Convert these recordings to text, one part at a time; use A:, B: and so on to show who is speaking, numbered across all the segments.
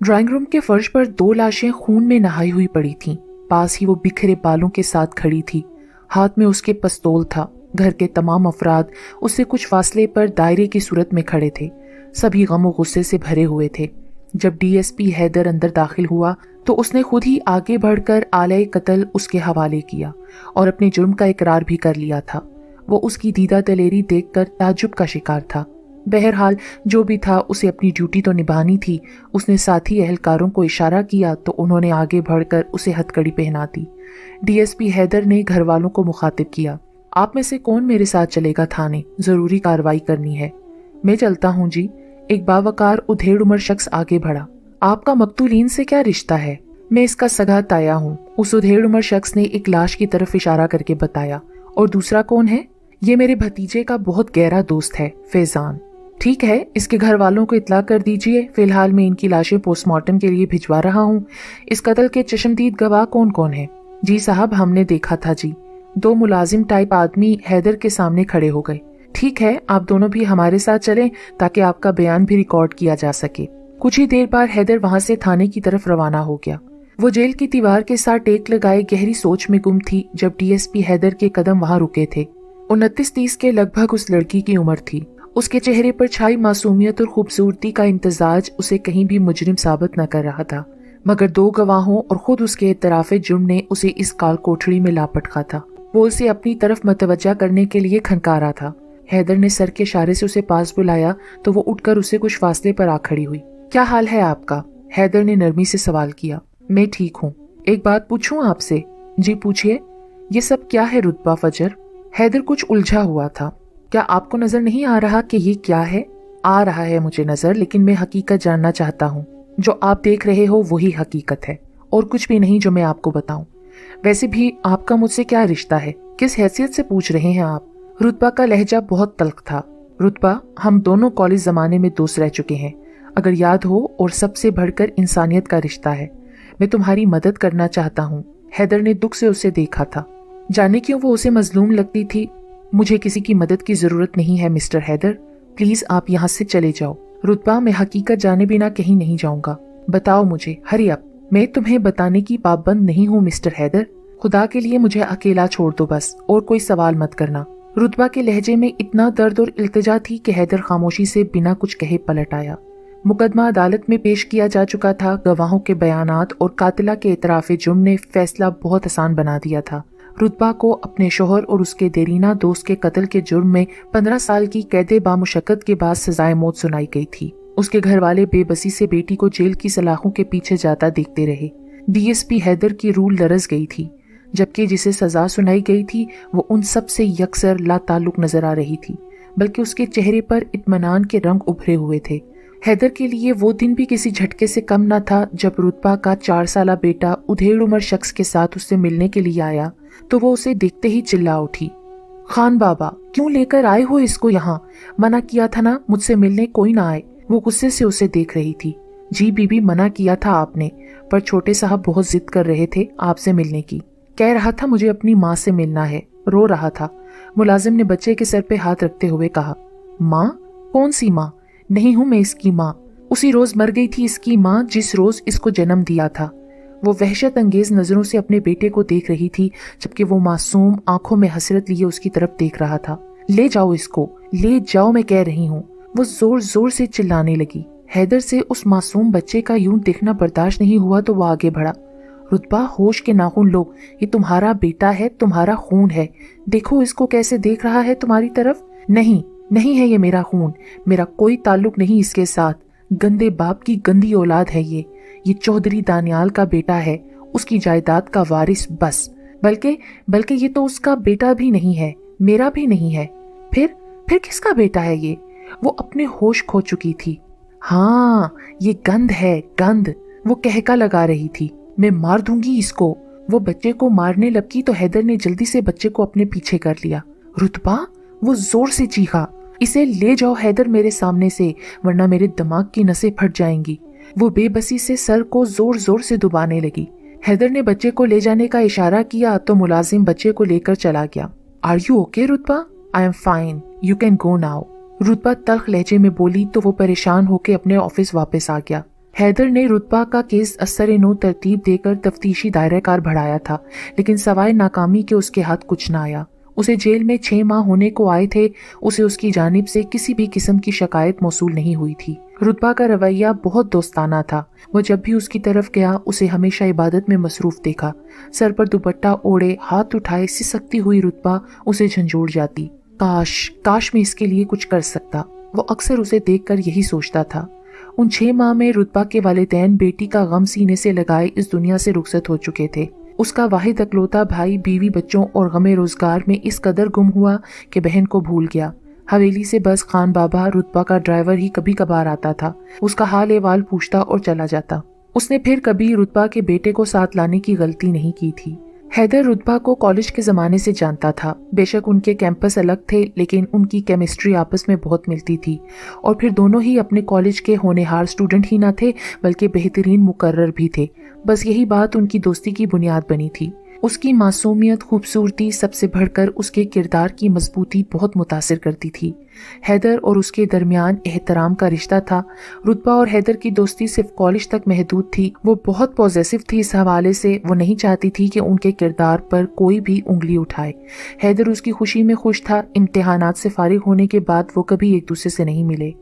A: Drawing room के फर्श पर 2 लाशें खून में नहाई हुई पड़ी थीं। पास ही वो बिखरे बालों के साथ खड़ी थी। हाथ में उसके पिस्तौल था। घर के तमाम अफराद उससे कुछ फासले पर दायरे की सूरत में खड़े थे। सभी गम और गुस्से से भरे हुए थे। जब डीएसपी हैदर अंदर दाखिल हुआ तो उसने खुद ही आगे बढ़कर आलय कत्ल उसके हवाले किया और अपने जुर्म का इकरार भी कर लिया था। वो उसकी दीदा दलेरी देखकर ताज्जुब का शिकार था। बहरहाल जो भी था उसे अपनी ड्यूटी तो निभानी थी। उसने साथी एहलकारों को इशारा किया तो उन्होंने आगे बढ़कर उसे हथकड़ी पहना दी। डीएसपी हैदर ने घर वालों को मुखातिब किया, आप में से कौन मेरे साथ चलेगा थाने, जरूरी कार्रवाई करनी है। मैं चलता हूँ जी, एक बावकार उधेड़ उम्र शख्स आगे बढ़ा। आपका मकतूलीन से क्या रिश्ता है? मैं इसका सगा ताया हूँ, उस उधेड़ उम्र शख्स ने एक लाश की तरफ इशारा करके बताया। और दूसरा कौन है? ये मेरे भतीजे का बहुत गहरा दोस्त है, फैजान। ठीक है, इसके घर वालों को इत्तला कर दीजिए। फिलहाल मैं इनकी लाशें पोस्टमार्टम के लिए भिजवा रहा हूँ। इस कत्ल के चश्मदीद गवाह कौन कौन है? जी साहब, हमने देखा था जी। 2 मुलाजिम टाइप आदमी हैदर के सामने खड़े हो गए। ठीक है, आप दोनों भी हमारे साथ चलें ताकि आपका बयान भी रिकॉर्ड किया जा सके। कुछ ही देर बाद हैदर वहां से थाने की तरफ रवाना हो गया। वो जेल की दीवार के साथ टेक लगाए गहरी सोच में गुम थी जब डीएसपी हैदर के कदम वहां रुके थे। 29-30 के लगभग उस लड़की की उम्र थी। उसके चेहरे पर छाई मासूमियत और खूबसूरती का इम्तजाज उसे कहीं भी मुजरिम साबित न कर रहा था, मगर 2 गवाहों और खुद उसके इतराफे जुर्म ने उसे इस काल कोठड़ी में लापटका था। वो उसे अपनी तरफ मतवज्जा करने के लिए खनकारा था। हैदर ने सर के इशारे से उसे पास बुलाया तो वो उठकर उसे कुछ फासले पर आ खड़ी हुई। क्या हाल है आपका? हैदर ने नरमी से सवाल किया। मैं ठीक हूँ। एक बात पूछूं आपसे? जी पूछिए। ये सब क्या है रुतबा फजर? हैदर कुछ उलझा हुआ था। क्या आपको नजर नहीं आ रहा कि ये क्या है? आ रहा है मुझे नजर, लेकिन मैं हकीकत जानना चाहता हूँ। जो आप देख रहे हो वही हकीकत है और कुछ भी नहीं जो मैं आपको बताऊं। वैसे भी आपका मुझसे क्या रिश्ता है? किस हैसियत से पूछ रहे हैं आप? रुतबा का लहजा बहुत तल्ख था। रुतबा, हम दोनों कॉलेज जमाने में दोस्त रह चुके हैं, अगर याद हो, और सबसे बढ़कर इंसानियत का रिश्ता है। मैं तुम्हारी मदद करना चाहता हूँ। हैदर ने दुख से उसे देखा था। जाने क्यों वो उसे मजलूम लगती थी। मुझे किसी की मदद की जरूरत नहीं है मिस्टर हैदर, प्लीज आप यहाँ से चले जाओ। रुतबा, मैं हकीकत जाने बिना कहीं नहीं जाऊंगा। बताओ मुझे, हरी अप। मैं तुम्हें बताने की पाबंद नहीं हूँ मिस्टर हैदर। खुदा के लिए मुझे अकेला छोड़ दो बस, और कोई सवाल मत करना। रुतबा के लहजे में इतना दर्द और इल्तिजा थी कि हैदर खामोशी से बिना कुछ कहे पलट आया। मुकदमा अदालत में पेश किया जा चुका था। गवाहों के बयानात और कातिला के इतराफे जुर्म ने फैसला बहुत आसान बना दिया था। रुतबा को अपने शोहर और उसके देरीना दोस्त के कत्ल के जुर्म में 15 साल की कैदे बामुशक्कत के बाद सजाए मौत सुनाई गई थी। उसके घर वाले बेबसी से बेटी को जेल की सलाखों के पीछे जाता देखते रहे। डीएसपी हैदर की रूह लरज गई थी, जबकि जिसे सजा सुनाई गई थी वो उन सब से यकसर लाताल्लुक नजर आ रही थी, बल्कि उसके चेहरे पर इत्मीनान के रंग उभरे हुए थे। हैदर के लिए वो दिन भी किसी झटके से कम न था जब रुतबा का 4 साला बेटा उधेड़ उम्र शख्स के साथ उससे मिलने के लिए आया तो वो उसे देखते ही चिल्ला उठी, खान बाबा, क्यों लेकर आए हो इसको यहाँ? मना किया था ना मुझसे मिलने कोई ना आए। वो गुस्से से उसे देख रही थी। जी बीबी, मना किया था आपने, पर छोटे साहब बहुत जिद कर रहे थे आपसे मिलने की। कह रहा था मुझे अपनी माँ से मिलना है, रो रहा था। मुलाजिम ने बच्चे के सर पे हाथ रखते हुए कहा, माँ? कौन सी माँ? नहीं हूँ मैं इसकी माँ। उसी रोज मर गई थी इसकी माँ जिस रोज इसको जन्म दिया था। वो वहशत अंगेज नजरों से अपने बेटे को देख रही थी, जबकि वो मासूम आंखों में हसरत लिए उसकी तरफ देख रहा था। ले जाओ इसको, ले जाओ, मैं कह रही हूँ। वो जोर जोर से चिल्लाने लगी। हैदर से उस मासूम बच्चे का यूं देखना बर्दाश्त नहीं हुआ तो वो आगे बढ़ा। रुतबा, होश के नाखून लो, ये तुम्हारा बेटा है, तुम्हारा खून है। देखो इसको कैसे देख रहा है तुम्हारी तरफ। नहीं, नहीं है ये मेरा खून, मेरा कोई ताल्लुक नहीं इसके साथ। गंदे बाप की गंदी औलाद है ये चौधरी दानियाल का बेटा है, उसकी जायदाद का वारिस बस। बल्कि ये तो उसका बेटा भी नहीं है, मेरा भी नहीं है। फिर किसका बेटा है ये? वो अपने होश खो चुकी थी। हाँ, ये गंध है, गंध। वो कहका लगा रही थी, मैं मार दूंगी इसको। वो बच्चे को मारने लगी तो हैदर ने जल्दी से बच्चे को अपने पीछे कर लिया। रुतबा, वो जोर से चीखा, इसे ले जाओ हैदर मेरे सामने से, वरना मेरे दिमाग की नसें फट जाएंगी। वो बेबसी से सर को जोर जोर से दबाने लगी। हैदर ने बच्चे को ले जाने का इशारा किया तो मुलाजिम बच्चे को लेकर चला गया। आर यू ओके रुतबा? I am fine, you can go now. रुतबा तल्ख लहजे में बोली तो वो परेशान होकर अपने ऑफिस वापस आ गया। हैदर ने रुतबा का केस असर नो तरतीब देकर तफ्तीशी दायरा कार बढ़ाया था, लेकिन सवाए नाकामी के उसके हाथ कुछ ना आया। उसे जेल में 6 माह होने को आए थे, उसे उसकी जानिब से किसी भी किस्म की शिकायत मौसूल नहीं हुई थी। रुतबा का रवैया बहुत दोस्ताना था। वो जब भी उसकी तरफ गया उसे हमेशा इबादत में मसरूफ देखा। सर पर दुपट्टा ओढ़े हाथ उठाए सिसकती हुई रुतबा उसे झंझोड़ जाती। काश मैं इसके लिए कुछ कर सकता, वो अक्सर उसे देखकर यही सोचता था। उन 6 माह में रुतबा के वालिदैन बेटी का गम सीने से लगाए इस दुनिया से रुखसत हो चुके थे। उसका वाहिद अकलौता भाई बीवी बच्चों और गमे रोजगार में इस कदर गुम हुआ कि बहन को भूल गया। हवेली से बस खान बाबा रुतबा का ड्राइवर ही कभी कभार आता था, उसका हाल एहवाल पूछता और चला जाता। उसने फिर कभी रुतबा के बेटे को साथ लाने की गलती नहीं की थी। हैदर रुतबा को कॉलेज के ज़माने से जानता था। बेशक उनके कैंपस अलग थे, लेकिन उनकी केमिस्ट्री आपस में बहुत मिलती थी। और फिर दोनों ही अपने कॉलेज के होनहार स्टूडेंट ही ना थे, बल्कि बेहतरीन मुकर्रर भी थे। बस यही बात उनकी दोस्ती की बुनियाद बनी थी। उसकी मासूमियत, खूबसूरती, सबसे बढ़कर उसके किरदार की मजबूती बहुत मुतासिर करती थी। हैदर और उसके दरमियान एहतराम का रिश्ता था। रुतबा और हैदर की दोस्ती सिर्फ कॉलेज तक महदूद थी। वो बहुत पॉजेसिव थी इस हवाले से। वो नहीं चाहती थी कि उनके किरदार पर कोई भी उंगली उठाए। हैदर उसकी खुशी में खुश था। इम्तिहानात से फारिग होने के बाद वो कभी एक दूसरे से नहीं मिले।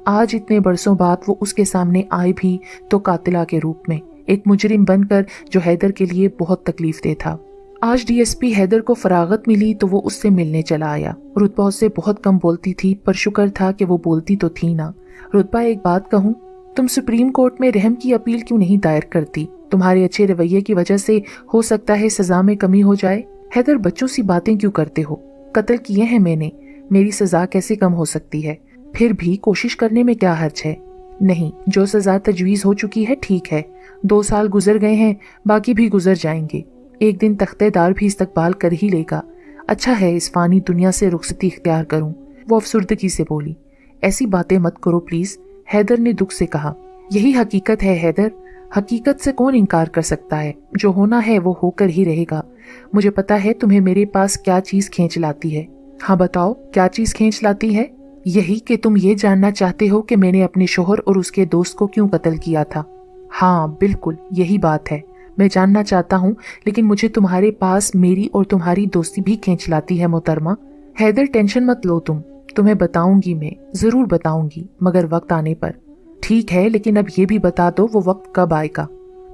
A: आज इतने बरसों बाद वो उसके सामने आए भी तो कातिला के रूप में, एक मुजरिम बनकर, जो हैदर के लिए बहुत तकलीफ दे था। आज डीएसपी हैदर को फरागत मिली तो वो उससे मिलने चला आया। रुतबा उससे बहुत कम बोलती थी, पर शुक्र था कि वो बोलती तो थी ना। रुतबा, एक बात कहूँ, तुम सुप्रीम कोर्ट में रहम की अपील क्यों नहीं दायर करती? तुम्हारे अच्छे रवैये की वजह से हो सकता है सजा में कमी हो जाए। हैदर, बच्चों सी बातें क्यों करते हो? कत्ल किए हैं मैंने, मेरी सजा कैसे कम हो सकती है? फिर भी कोशिश करने में क्या हर्ज है? नहीं, जो सजा तजवीज़ हो चुकी है ठीक है। 2 साल गुजर गए हैं, बाकी भी गुजर जाएंगे। एक दिन तख्तेदार भी इस्तकबाल कर ही लेगा। अच्छा है इस फानी दुनिया से रुखसती इख्तियार करूं। वो अफसुर्दगी से बोली। ऐसी बातें मत करो प्लीज, हैदर ने दुख से कहा। यही हकीकत है हैदर, हकीकत से कौन इनकार कर सकता है? जो होना है वो होकर ही रहेगा। मुझे पता है तुम्हें मेरे पास क्या चीज खींच लाती है। हाँ बताओ, क्या चीज खींच लाती है? यही कि तुम ये जानना चाहते हो कि मैंने अपने शोहर और उसके दोस्त को क्यों कत्ल किया था। हाँ बिल्कुल, यही बात है। मैं जानना चाहता हूँ, लेकिन मुझे तुम्हारे पास मेरी और तुम्हारी दोस्ती भी खींच लाती है मोहतरमा। हैदर, टेंशन मत लो तुम्हें बताऊंगी, मैं जरूर बताऊंगी, मगर वक्त आने पर। ठीक है, लेकिन अब ये भी बता दो वो वक्त कब आएगा?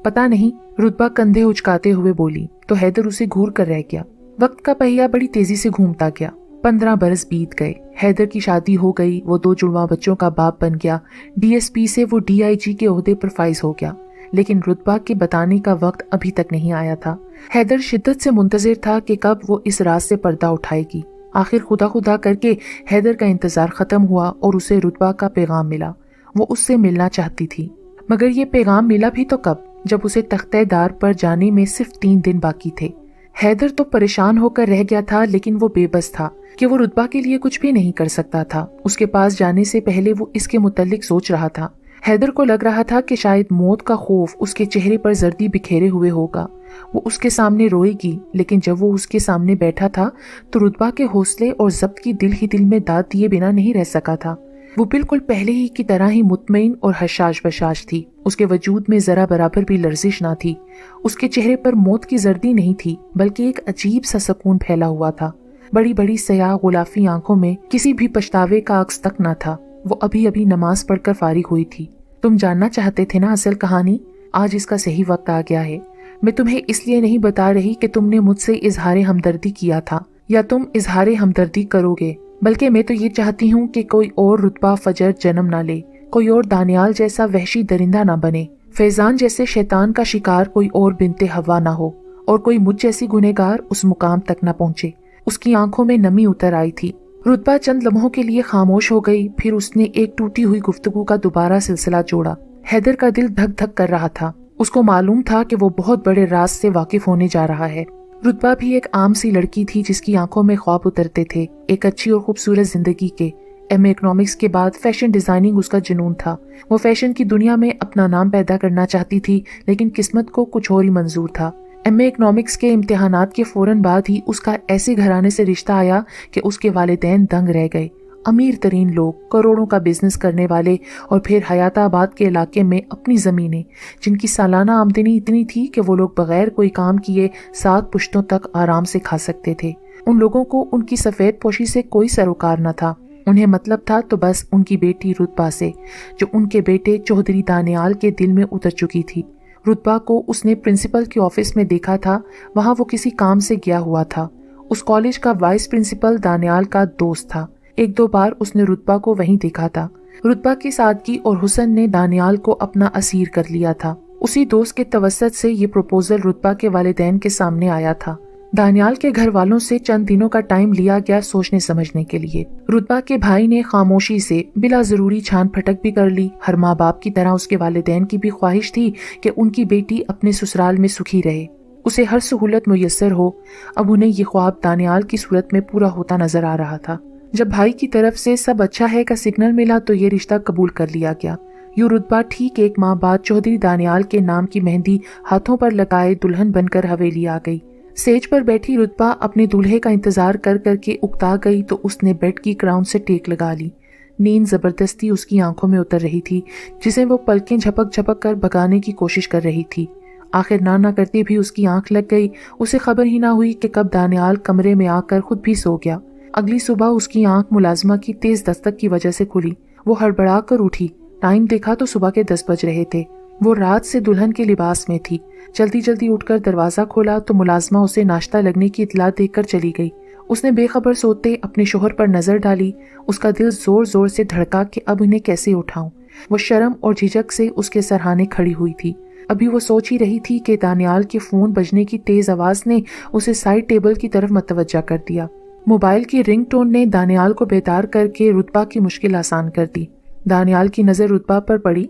A: पता नहीं, रुतबा कंधे उचकाते हुए बोली। तो हैदर उसे घूर कर रह गया। वक्त का पहिया बड़ी तेजी से घूमता गया। 15 बरस बीत गए। हैदर की शादी हो गई, वो 2 जुड़वा बच्चों का बाप बन गया। डीएसपी से वो डीआईजी के ओहदे पर फाइज हो गया। लेकिन रुतबा के बताने का वक्त अभी तक नहीं आया था। हैदर शिद्दत से मुंतजिर था कि कब वो इस राज से पर्दा उठाएगी। आखिर खुदा खुदा करके हैदर का इंतजार खत्म हुआ और उसे रुतबा का पैगाम मिला। वो उससे मिलना चाहती थी, मगर ये पैगाम मिला भी तो कब, जब उसे तख्तेदार पर जाने में सिर्फ 3 दिन बाकी थे। हैदर तो परेशान होकर रह गया था, लेकिन वो बेबस था कि वो रुतबा के लिए कुछ भी नहीं कर सकता था। उसके पास जाने से पहले वो इसके मुतल्लिक सोच रहा था। हैदर को लग रहा था कि शायद मौत का खौफ उसके चेहरे पर जर्दी बिखेरे हुए होगा। वो उसके सामने रोएगी, लेकिन जब वो उसके सामने बैठा था तो रुतबा के हौसले और जब्त की दिल ही दिल में दाद दिए बिना नहीं रह सका था। वो बिल्कुल पहले ही की तरह ही मुतमईन और हशाश बशाश थी। उसके वजूद में जरा बराबर भी लर्जिश ना थी। उसके चेहरे पर मौत की जर्दी नहीं थी, बल्कि एक अजीब सा सुकून फैला हुआ था। बड़ी बड़ी सयाह गुलाफी आंखों में किसी भी पछतावे का अक्स तक न था। वो अभी अभी नमाज पढ़कर फारिग हुई थी। तुम जानना चाहते थे ना असल कहानी? आज इसका सही वक्त आ गया है। मैं तुम्हें इसलिए नहीं बता रही कि तुमने मुझसे इजहार हमदर्दी किया था या तुम इजहार हमदर्दी करोगे, बल्कि मैं तो ये चाहती हूँ कि कोई और रुतबा फजर जन्म ना ले, कोई और दानियाल जैसा वहशी दरिंदा ना बने, फैजान जैसे शैतान का शिकार कोई और बिनते हवा ना हो, और कोई मुझ जैसी गुनहगार उस मुकाम तक ना पहुँचे। उसकी आंखों में नमी उतर आई थी। रुतबा चंद लम्हों के लिए खामोश हो गई, फिर उसने एक टूटी हुई गुफ्तगू का दोबारा सिलसिला जोड़ा। हैदर का दिल धक धक कर रहा था। उसको मालूम था कि वो बहुत बड़े राज से वाकिफ होने जा रहा है। रुतबा भी एक आम सी लड़की थी जिसकी आंखों में ख्वाब उतरते थे, एक अच्छी और खूबसूरत जिंदगी के। एमए इकोनॉमिक्स के बाद फैशन डिजाइनिंग उसका जुनून था। वो फैशन की दुनिया में अपना नाम पैदा करना चाहती थी, लेकिन किस्मत को कुछ और ही मंजूर था। एमए इकोनॉमिक्स के इम्तिहानात के फौरन बाद ही उसका ऐसे घराने से रिश्ता आया कि उसके वालिदैन दंग रह गए। अमीर तरीन लोग, करोड़ों का बिजनेस करने वाले, और फिर हयाताबाद के इलाके में अपनी ज़मीनें, जिनकी सालाना आमदनी इतनी थी कि वो लोग बगैर कोई काम किए 7 पुश्तों तक आराम से खा सकते थे। उन लोगों को उनकी सफ़ेद पोशी से कोई सरोकार न था। उन्हें मतलब था तो बस उनकी बेटी रुतबा से, जो उनके बेटे चौधरी दानियाल के दिल में उतर चुकी थी। रुतबा को उसने प्रिंसिपल के ऑफिस में देखा था। वहाँ वो किसी काम से गया हुआ था। उस कॉलेज का वाइस प्रिंसिपल दानियाल का दोस्त था। 1-2 बार उसने रुतबा को वहीं देखा था। रुतबा की सादगी और हुस्न ने दानियाल को अपना असीर कर लिया था। उसी दोस्त के तवस्सुत से ये प्रपोजल रुतबा के वालिदैन के सामने आया था। दानियाल के घर वालों से चंद दिनों का टाइम लिया गया सोचने समझने के लिए। रुतबा के भाई ने खामोशी से बिला जरूरी छान फटक भी कर ली। हर माँ बाप की तरह उसके वालिदैन की भी ख्वाहिश थी कि उनकी बेटी अपने ससुराल में सुखी रहे, उसे हर सहूलत मुयस्सर हो। अब उन्हें ये ख्वाब दानियाल की सूरत में पूरा होता नजर आ रहा था। जब भाई की तरफ से सब अच्छा है का सिग्नल मिला तो ये रिश्ता कबूल कर लिया गया। यूं रुतबा ठीक 1 माह बाद चौधरी दानियाल के नाम की मेहंदी हाथों पर लगाए दुल्हन बनकर हवेली आ गई। सेज पर बैठी रुतबा अपने दूल्हे का इंतजार कर करके उकता गई तो उसने बेड की क्राउन से टेक लगा ली। नींद जबरदस्ती उसकी आंखों में उतर रही थी, जिसे वो पलकें झपक झपक कर भगाने की कोशिश कर रही थी। आखिर ना करते भी उसकी आंख लग गई। उसे खबर ही ना हुई कि कब दानियाल कमरे में आकर खुद भी सो गया। अगली सुबह उसकी आंख मुलाजमा की तेज दस्तक की वजह से खुली। वो हड़बड़ा कर उठी। टाइम देखा तो सुबह के 10 बज रहे थे। वो रात से दुल्हन के लिबास में थी। जल्दी जल्दी उठकर दरवाजा खोला तो मुलाजमा उसे नाश्ता लगने की इतला देकर चली गई। उसने बेखबर सोते अपने शोहर पर नजर डाली। उसका दिल जोर जोर से धड़का कि अब इन्हें कैसे उठाऊं। वो शर्म और झिझक से उसके सरहाने खड़ी हुई थी। अभी वो सोच ही रही थी कि दानियाल के फोन बजने की तेज आवाज ने उसे साइड टेबल की तरफ मतवज्जा कर दिया। मोबाइल की रिंगटोन ने दानियाल को बेदार करके रुतबा की मुश्किल आसान कर दी। दानियाल की नजर रुतबा पर पड़ी।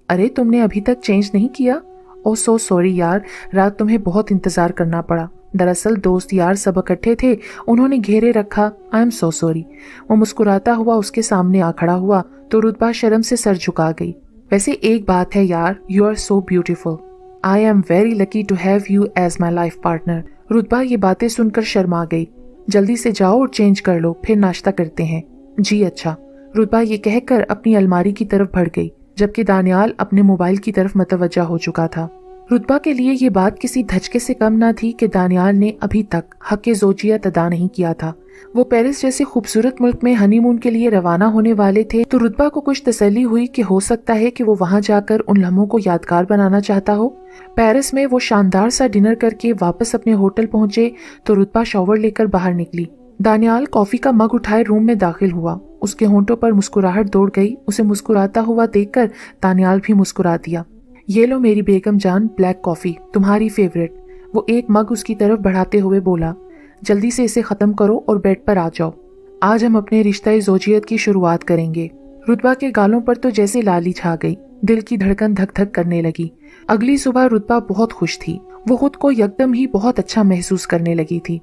A: अरे तुमने अभी तक चेंज नहीं किया? ओह सो सॉरी यार, रात तुम्हें बहुत इंतजार करना पड़ा। दरअसल दोस्त यार सब इकट्ठे थे, उन्होंने घेरे रखा। I am so sorry. वो मुस्कुराता हुआ उसके सामने आ खड़ा हुआ तो रुतबा शर्म से सर झुका गई। वैसे एक बात है यार, you are so beautiful. I am very lucky to have you as my life partner. रुतबा ये बातें सुनकर शर्मा गई। जल्दी से जाओ और चेंज कर लो, फिर नाश्ता करते हैं। जी अच्छा। रुतबा ये कहकर अपनी अलमारी की तरफ बढ़ गई, जबकि दानियाल अपने मोबाइल की तरफ मतवज्जा हो चुका था। रुतबा के लिए ये बात किसी धचके से कम ना थी कि दानियाल ने अभी तक हक़ ज़ौजियत अदा नहीं किया था। वो पेरिस जैसे खूबसूरत मुल्क में हनीमून के लिए रवाना होने वाले थे तो रुतबा को कुछ तसल्ली हुई कि हो सकता है कि वो वहां जाकर उन लम्हों को यादगार बनाना चाहता हो। पेरिस में वो शानदार सा डिनर करके वापस अपने होटल पहुंचे तो रुतबा शॉवर लेकर बाहर निकली। दानियाल कॉफी का मग उठाए रूम में दाखिल हुआ। उसके होंठों पर मुस्कुराहट दौड़ गई। उसे मुस्कुराता हुआ देखकर दानियाल भी मुस्कुरा दिया। ये लो मेरी बेगम जान, ब्लैक कॉफी, तुम्हारी फेवरेट। वो एक मग उसकी तरफ बढ़ाते हुए बोला, जल्दी से इसे खत्म करो और बेड पर आ जाओ। आज हम अपने रिश्ते ज़ौजियत की शुरुआत करेंगे। रुतबा के गालों पर तो जैसे लाली छा गई। दिल की धड़कन धक धक करने लगी। अगली सुबह रुतबा बहुत खुश थी। वो खुद को यकदम ही बहुत अच्छा महसूस करने लगी थी।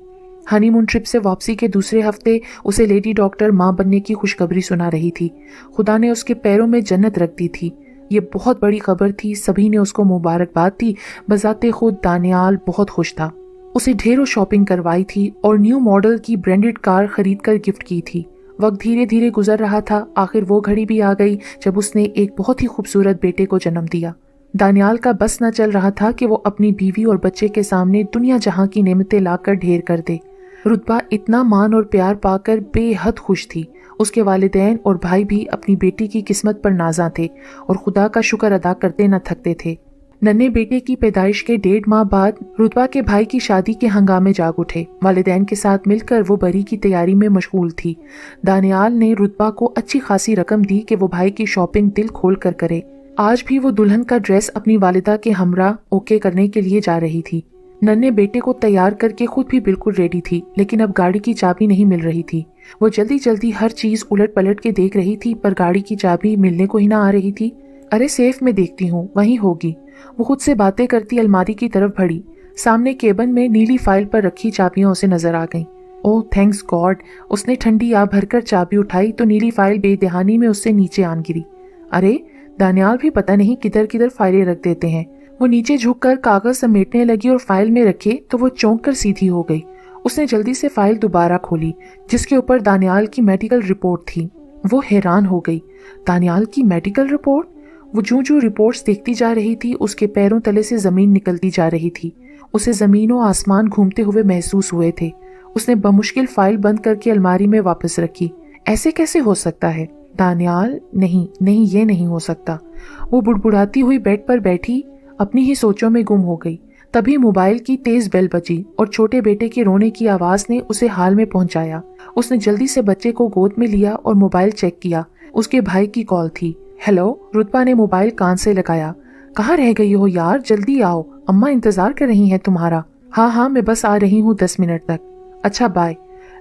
A: हनीमून ट्रिप से वापसी के दूसरे हफ्ते उसे लेडी डॉक्टर माँ बनने की खुशखबरी सुना रही थी। खुदा ने उसके पैरों में जन्नत रख दी थी। ये बहुत बड़ी खबर थी। सभी ने उसको मुबारकबाद दी। बजाते खुद दानियाल बहुत खुश था। उसे ढेरों शॉपिंग करवाई थी और न्यू मॉडल की ब्रांडेड कार खरीदकर गिफ्ट की थी। वक्त धीरे धीरे गुजर रहा था। आखिर वो घड़ी भी आ गई जब उसने एक बहुत ही खूबसूरत बेटे को जन्म दिया। दानियाल का बस न चल रहा था कि वो अपनी बीवी और बच्चे के सामने दुनिया जहां की नेमतें लाकर ढेर कर दे। रुतबा इतना मान और प्यार पाकर बेहद खुश थी। उसके वालिदैन और भाई भी अपनी बेटी की किस्मत पर नाज़ा थे और खुदा का शुक्र अदा करते न थकते थे। नन्हे बेटे की पैदाइश के 1.5 माह बाद रुतबा के भाई की शादी के हंगामे जाग उठे। वालिदैन के साथ मिलकर वो बरी की तैयारी में मशगूल थी। दानियाल ने रुतबा को अच्छी खासी रकम दी कि वो भाई की शॉपिंग दिल खोल कर करे। आज भी वो दुल्हन का ड्रेस अपनी वालिदा के हमरा ओके करने के लिए जा रही थी। नन्हे बेटे को तैयार करके खुद भी बिल्कुल रेडी थी, लेकिन अब गाड़ी की चाबी नहीं मिल रही थी। वो जल्दी जल्दी हर चीज उलट पलट के देख रही थी, पर गाड़ी की चाबी मिलने को ही ना आ रही थी। अरे सेफ में देखती हूँ, वहीं होगी। वो खुद से बातें करती अलमारी की तरफ बढ़ी। सामने केबिन में नीली फाइल पर रखी चाबियां उसे नजर आ गईं। ओह थैंक्स गॉड। उसने ठंडी आ भरकर चाबी उठाई तो नीली फाइल बेदहानी में उससे नीचे आन गिरी। अरे दानियाल भी पता नहीं किधर किधर फाइलें रख देते हैं। वो नीचे झुककर कागज समेटने लगी और फाइल में रखे तो वो चौंक कर सीधी हो गई। उसने जल्दी से फाइल दोबारा खोली जिसके ऊपर दानियाल की मेडिकल रिपोर्ट थी। वो हैरान हो गई। दानियाल की मेडिकल रिपोर्ट? वो जूं जूं रिपोर्ट्स देखती जा रही थी उसके पैरों तले से जमीन निकलती जा रही थी। उसे जमीन और आसमान घूमते हुए महसूस हुए थे। उसने बमुश्किल फाइल बंद करके अलमारी में वापस रखी। ऐसे कैसे हो सकता है? दानियाल, नहीं नहीं, ये नहीं हो सकता। वो बुड़बुड़ाती हुई बेड पर बैठी अपनी ही सोचों में गुम हो गई। तभी मोबाइल की तेज बेल बजी और छोटे बेटे के रोने की आवाज ने उसे हाल में पहुंचाया। उसने जल्दी से बच्चे को गोद में लिया और मोबाइल चेक किया। उसके भाई की कॉल थी। हेलो, रुतबा ने मोबाइल कान से लगाया। कहाँ रह गई हो यार, जल्दी आओ, अम्मा इंतजार कर रही हैं तुम्हारा। हाँ, मैं बस आ रही हूँ 10 मिनट तक। अच्छा, बाय।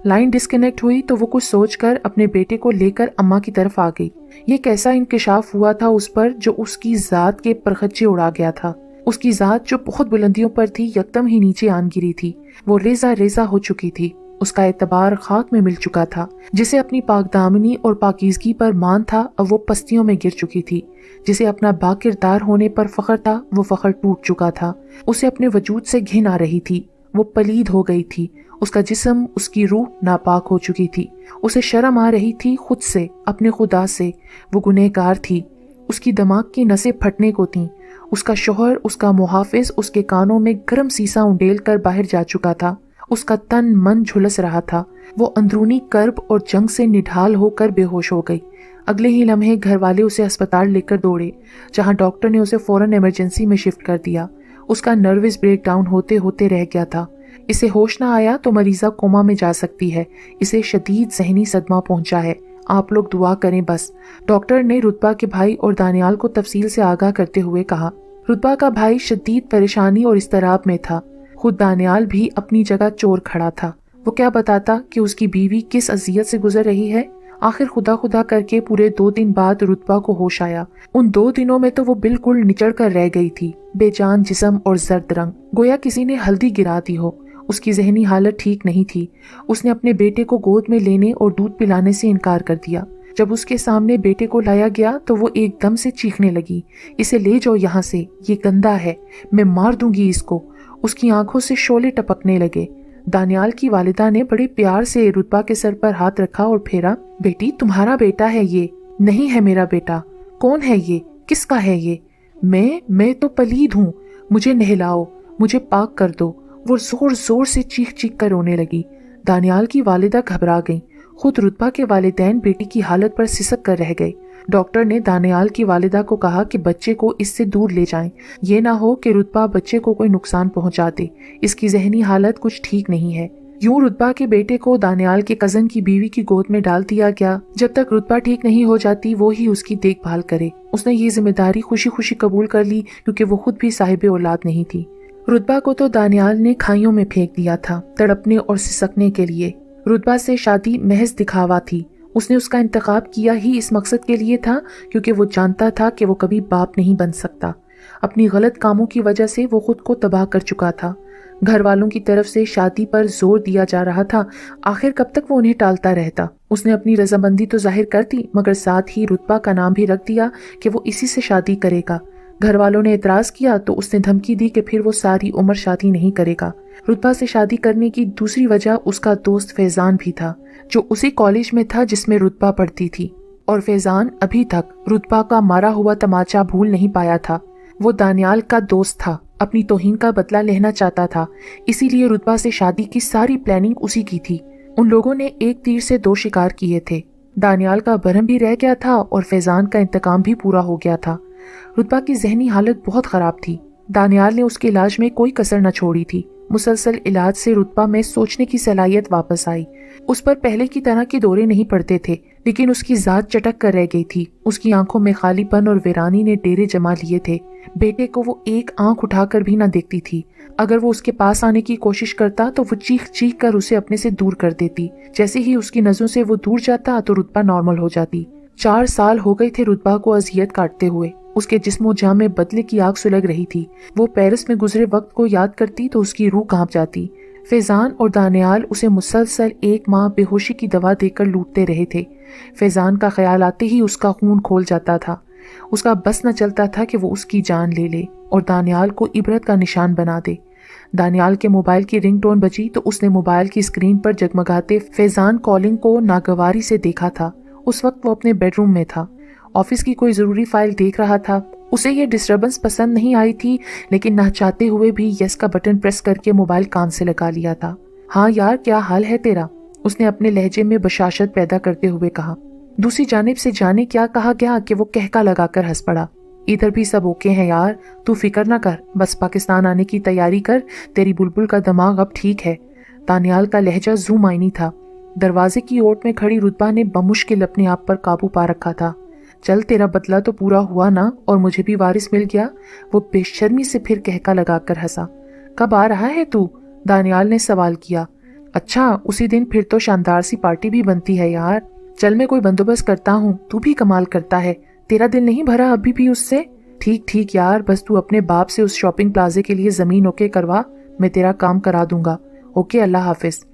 A: लाइन डिस्कनेक्ट हुई तो वो कुछ सोचकर अपने बेटे को लेकर अम्मा की तरफ आ गई। ये कैसा इंकशाफ हुआ था उस पर जो उसकी जात के परखच्चे उड़ा गया था। उसकी जात जो बहुत बुलंदियों पर थी यकदम ही नीचे आन गिरी थी। वो रेजा रेजा हो चुकी थी। उसका एतबार खाक में मिल चुका था। जिसे अपनी पाकदामनी और पाकीज़गी पर मान था अब वो पस्तियों में गिर चुकी थी। जिसे अपना बाकिरदार होने पर फख्र था वो फख्र टूट चुका था। उसे अपने वजूद से घिन आ रही थी। वो पलीद हो गई थी। उसका जिस्म, उसकी रूह नापाक हो चुकी थी। उसे शर्म आ रही थी खुद से, अपने खुदा से। वो गुनहगार थी। उसकी दिमाग की नसें फटने को थीं। उसका शोहर, उसका मुहाफिज उसके कानों में गर्म सीसा उंडेल कर बाहर जा चुका था। उसका तन मन झुलस रहा था। वो अंदरूनी कर्ब और जंग से निढाल होकर बेहोश हो गई। अगले ही लम्हे घर वाले उसे अस्पताल लेकर दौड़े, जहां डॉक्टर ने उसे फौरन इमरजेंसी में शिफ्ट कर दिया। उसका नर्वस ब्रेकडाउन होते होते रह गया था। इसे होश ना आया तो मरीजा कोमा में जा सकती है। इसे शदीद ज़हनी सदमा पहुंचा है। आप लोग दुआ करें बस। डॉक्टर ने रुतबा के भाई और दानियाल को तफसील से आगाह करते हुए कहा। रुतबा का भाई शदीद परेशानी और इस्तराब में था। खुद दानियाल भी अपनी जगह चोर खड़ा था। वो क्या बताता कि उसकी बीवी किस अजियत से गुजर रही है। आखिर खुदा खुदा करके पूरे 2 दिन बाद रुतबा को होश आया। उन 2 दिनों में तो वो बिल्कुल निचड़ कर रह गई थी, बेजान जिस्म और जर्द रंग, गोया किसी ने हल्दी गिरा दी हो। उसकी जहनी हालत ठीक नहीं थी। उसने अपने बेटे को गोद में लेने और दूध पिलाने से इनकार कर दिया। जब उसके सामने बेटे को लाया गया तो वो एकदम से चीखने लगी, इसे ले जाओ यहाँ से, ये गंदा है, मैं मार दूंगी इसको। उसकी आंखों से शोले टपकने लगे। दानियाल की वालिदा ने बड़े प्यार से रुतबा के सर पर हाथ रखा और फेरा। बेटी, तुम्हारा बेटा है ये। नहीं है मेरा बेटा। कौन है ये? किसका है ये? मैं तो पलीद हूँ। मुझे नहलाओ, मुझे पाक कर दो। वो जोर जोर से चीख चीख कर रोने लगी। दानियाल की वालिदा घबरा गईं। खुद रुतबा के वालिदैन बेटी की हालत पर सिसक कर रह गए। डॉक्टर ने दानियाल की वालिदा को कहा कि बच्चे को इससे दूर ले जाएं। ये ना हो कि रुतबा बच्चे को कोई नुकसान पहुंचा दे। इसकी जहनी हालत कुछ ठीक नहीं है। यूं रुतबा के बेटे को दानियाल के कजन की बीवी की गोद में डाल दिया गया। जब तक रुतबा ठीक नहीं हो जाती वो ही उसकी देखभाल करे। उसने ये जिम्मेदारी खुशी खुशी कबूल कर ली क्योंकि वो खुद भी साहिब औलाद नहीं थी। रुतबा को तो दानियाल ने खाइयों में फेंक दिया था, तड़पने और सिसकने के लिए। रुतबा से शादी महज दिखावा थी। उसने उसका इंतखाब किया ही इस मकसद के लिए था क्योंकि वो जानता था कि वो कभी बाप नहीं बन सकता। अपनी गलत कामों की वजह से वो खुद को तबाह कर चुका था। घर वालों की तरफ से शादी पर जोर दिया जा रहा था। आखिर कब तक वो उन्हें टालता रहता। उसने अपनी रजामंदी तो जाहिर कर दी, मगर साथ ही रुतबा का नाम भी रख दिया कि वो इसी से शादी करेगा। घर वालों ने एतराज किया तो उसने धमकी दी कि फिर वो सारी उम्र शादी नहीं करेगा। रुतबा से शादी करने की दूसरी वजह उसका दोस्त फैजान भी था, जो उसी कॉलेज में था जिसमें रुतबा पढ़ती थी। और फैजान अभी तक रुतबा का मारा हुआ तमाचा भूल नहीं पाया था। वो दानियाल का दोस्त था, अपनी तौहीन का बदला लेना चाहता था। इसीलिए रुतबा से शादी की सारी प्लानिंग उसी की थी। उन लोगों ने एक तीर से 2 शिकार किए थे। दानियाल का बरहम भी रह गया था और फैजान का इंतकाम भी पूरा हो गया था। रुतबा की जहनी हालत बहुत खराब थी। दानियाल ने उसके इलाज में कोई कसर न छोड़ी थी। मुसलसल इलाज से रुतबा में सोचने की सलाहियत वापस आई। उस पर पहले की तरह के दौरे नहीं पड़ते थे, लेकिन उसकी जात चटक कर रह गई थी। उसकी आंखों में खालीपन और वीरानी ने डेरे जमा लिए थे। बेटे को वो एक आंख उठाकर भी न देखती थी। अगर वो उसके पास आने की कोशिश करता तो वो चीख चीख कर उसे अपने से दूर कर देती। जैसे ही उसकी नजरों से वो दूर जाता तो रुतबा नॉर्मल हो जाती। 4 साल हो गए थे रुतबा को अजियत काटते हुए। उसके जिस्मो जान में बदले की आग सुलग रही थी। वो पेरिस में गुजरे वक्त को याद करती तो उसकी रूह कांप जाती। फैजान और दानियाल उसे मुसलसल 1 माह बेहोशी की दवा देकर लूटते रहे थे। फैजान का ख्याल आते ही उसका खून खोल जाता था। उसका बस न चलता था कि वो उसकी जान ले ले और दानियाल को इबरत का निशान बना दे। दानियाल के मोबाइल की रिंगटोन बजी तो उसने मोबाइल की स्क्रीन पर जगमगाते फैजान कॉलिंग को नागवारी से देखा था। उस वक्त वो अपने बेडरूम में था, ऑफिस की कोई जरूरी फाइल देख रहा था। उसे ये डिस्टर्बेंस पसंद नहीं आई थी, लेकिन ना चाहते हुए भी यस का बटन प्रेस करके मोबाइल कान से लगा लिया था। हाँ यार, क्या हाल है तेरा? उसने अपने लहजे में बशाशत पैदा करते हुए कहा। दूसरी जानिब से जाने क्या कहा गया कि वो कहका लगाकर हंस पड़ा। इधर भी सब ओके हैं यार, तू फिक्र ना कर, बस पाकिस्तान आने की तैयारी कर, तेरी बुलबुल का दिमाग अब ठीक है। दानियाल का लहजा ज़ूम आईनी था। दरवाजे की ओट में खड़ी रुतबा ने बमुश्किल अपने आप पर काबू पा रखा था। चल, तेरा बदला तो पूरा हुआ ना, और मुझे भी वारिस मिल गया। वो बेशर्मी से फिर कहका लगाकर हंसा। कब आ रहा है तू? दानियाल ने सवाल किया। अच्छा, उसी दिन फिर तो शानदार सी पार्टी भी बनती है यार। चल, मैं कोई बंदोबस्त करता हूँ, तू भी कमाल करता है। तेरा दिल नहीं भरा अभी भी उससे? ठीक ठीक यार, बस तू अपने बाप से उस शॉपिंग प्लाजे के लिए जमीन ओके करवा, मैं तेरा काम करा दूंगा। ओके, अल्लाह हाफिज।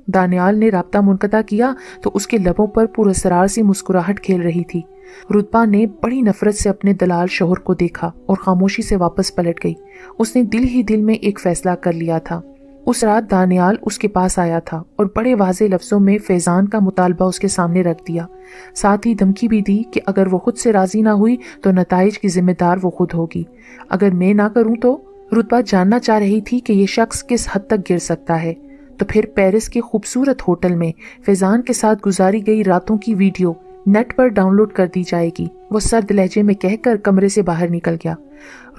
A: दानियाल ने राब्ता मुनक़ता किया तो उसके लबों पर पुरअसरार सी मुस्कुराहट खेल रही थी। रुतबा ने बड़ी नफरत से अपने दलाल शोहर को देखा और खामोशी से वापस पलट गई। उसने दिल ही दिल में एक फैसला कर लिया था। उस रात दानियाल उसके पास आया था और बड़े वाज़े लफ्ज़ों में फैजान का मुतालबा उसके सामने रख दिया। साथ ही धमकी भी दी कि अगर वो खुद से राजी ना हुई तो नताइज की जिम्मेदार वो खुद होगी। अगर मैं ना करूं तो? रुतबा जानना चाह रही थी कि ये शख्स किस हद तक गिर सकता है। तो फिर पेरिस के खूबसूरत होटल में फैजान के साथ गुजारी गई रातों की वीडियो नेट पर डाउनलोड कर दी जाएगी, वो सर्द लहजे में कहकर कमरे से बाहर निकल गया।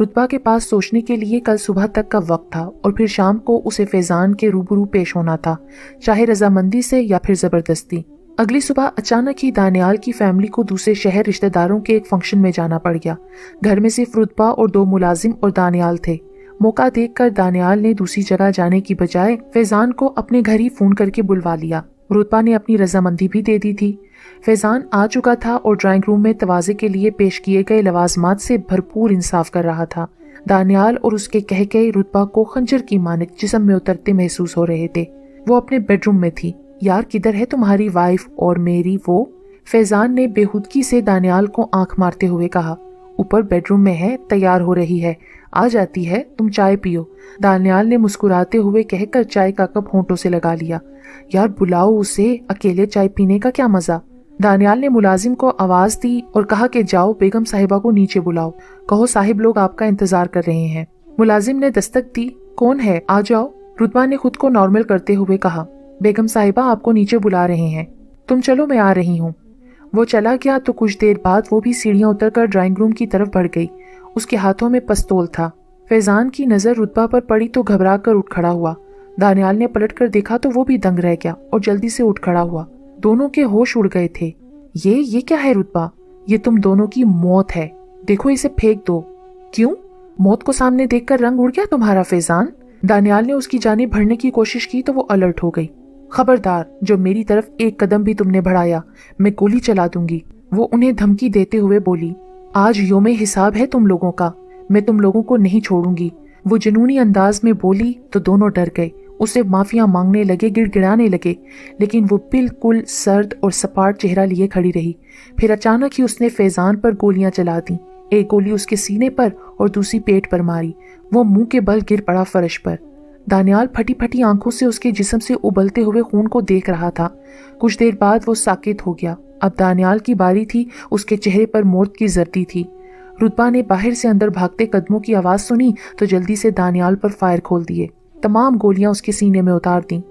A: रुतबा के पास सोचने के लिए कल सुबह तक का वक्त था और फिर शाम को उसे फैजान के रूबरू पेश होना था, चाहे रजामंदी से या फिर जबरदस्ती। अगली सुबह अचानक ही दानियाल की फैमिली को दूसरे शहर रिश्तेदारों के एक फंक्शन में जाना पड़ गया। घर में सिर्फ रुतबा और 2 मुलाजिम और दानियाल थे। मौका देखकर दानियाल ने दूसरी जगह जाने की बजाय फैजान को अपने घर ही फोन करके बुलवा लिया। रुतबा ने अपनी रजामंदी भी दे दी थी। फैजान आ चुका था और ड्राइंग रूम में तवाज़े के लिए पेश किए गए लवाजमात से भरपूर इंसाफ कर रहा था। दानियाल और उसके कहके रुतबा को खंजर की मानिक जिस्म में उतरते महसूस हो रहे थे। वो अपने बेडरूम में थी। यार, किधर है तुम्हारी वाइफ और मेरी वो? फैजान ने बेहुदगी से दानियाल को आंख मारते हुए कहा। ऊपर बेडरूम में है, तैयार हो रही है, आ जाती है, तुम चाय पियो। दानियाल ने मुस्कुराते हुए कहकर चाय का कप होंठों से लगा लिया। यार, बुलाओ उसे, अकेले चाय पीने का क्या मजा। दानियाल ने मुलाजिम को आवाज दी और कहा कि जाओ बेगम साहिबा को नीचे बुलाओ, कहो साहिब लोग आपका इंतजार कर रहे हैं। मुलाजिम ने दस्तक दी। कौन है, आ जाओ। रुतबा ने खुद को नॉर्मल करते हुए कहा। बेगम साहिबा आपको नीचे बुला रहे हैं। तुम चलो, मैं आ रही हूँ। वो चला गया तो कुछ देर बाद वो भी सीढ़ियां उतरकर ड्राइंग रूम की तरफ बढ़ गई। उसके हाथों में पिस्तौल था। फैजान की नजर रुतबा पर पड़ी तो घबरा कर उठ खड़ा हुआ। दानियाल ने पलट कर देखा तो वो भी दंग रह गया और जल्दी से उठ खड़ा हुआ। दोनों के होश उड़ गए थे। ये क्या है रुतबा? ये तुम दोनों की मौत है, देखो इसे फेंक दो। क्यों? मौत को सामने देखकर रंग उड़ गया तुम्हारा फैजान? दानियाल ने उसकी जानिब बढ़ने की कोशिश की तो वो अलर्ट हो गई। खबरदार, जो मेरी तरफ एक कदम भी तुमने बढ़ाया मैं गोली चला दूंगी, वो उन्हें धमकी देते हुए बोली। आज योमे हिसाब है तुम लोगों का, मैं तुम लोगों को नहीं छोड़ूंगी। वो जुनूनी अंदाज में बोली तो दोनों डर गए, उसे माफिया मांगने लगे, गिड़गिड़ाने लगे, लेकिन वो बिल्कुल सर्द और सपाट चेहरा लिए खड़ी रही। फिर अचानक ही उसने फैजान पर गोलियां चला दी। एक गोली उसके सीने पर और दूसरी पेट पर मारी। वो मुंह के बल गिर पड़ा फर्श पर। दानियाल फटी फटी आंखों से उसके जिस्म से उबलते हुए खून को देख रहा था। कुछ देर बाद वो साकित हो गया। अब दानियाल की बारी थी। उसके चेहरे पर मौत की जर्दी थी। रुतबा ने बाहर से अंदर भागते कदमों की आवाज सुनी तो जल्दी से दानियाल पर फायर खोल दिए। तमाम गोलियां उसके सीने में उतार दी।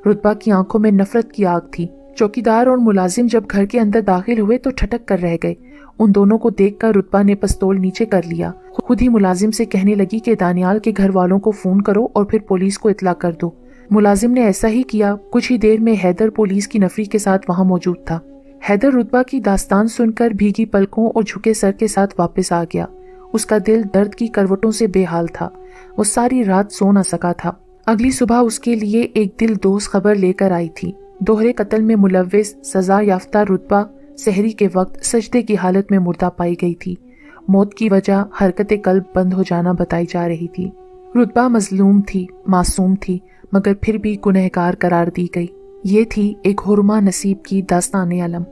A: रुतबा की आंखों में नफरत की आग थी। चौकीदार और मुलाजिम जब घर के अंदर दाखिल हुए तो ठटक कर रह गए। उन दोनों को देखकर रुतबा ने पिस्तौल नीचे कर लिया। खुद ही मुलाजिम से कहने लगी कि दानियाल के घर वालों को फोन करो और फिर पुलिस को इतला कर दो। मुलाजिम ने ऐसा ही किया। कुछ ही देर में हैदर पुलिस की नफरी के साथ वहां मौजूद था। हैदर रुतबा की दास्तान सुनकर भीगी पलकों और झुके सर के साथ वापस आ गया। उसका दिल दर्द की करवटों से बेहाल था। वो सारी रात सो न सका था। अगली सुबह उसके लिए एक दिल दोस्त खबर लेकर आई थी। दोहरे कत्ल में मुलव्विस सजा याफ्ता रुतबा सहरी के वक्त सजदे की हालत में मुर्दा पाई गई थी। मौत की वजह हरकत कल्ब बंद हो जाना बताई जा रही थी। रुतबा मजलूम थी, मासूम थी, मगर फिर भी गुनहगार करार दी गई। ये थी एक हुरमा नसीब की दास्तान अलम।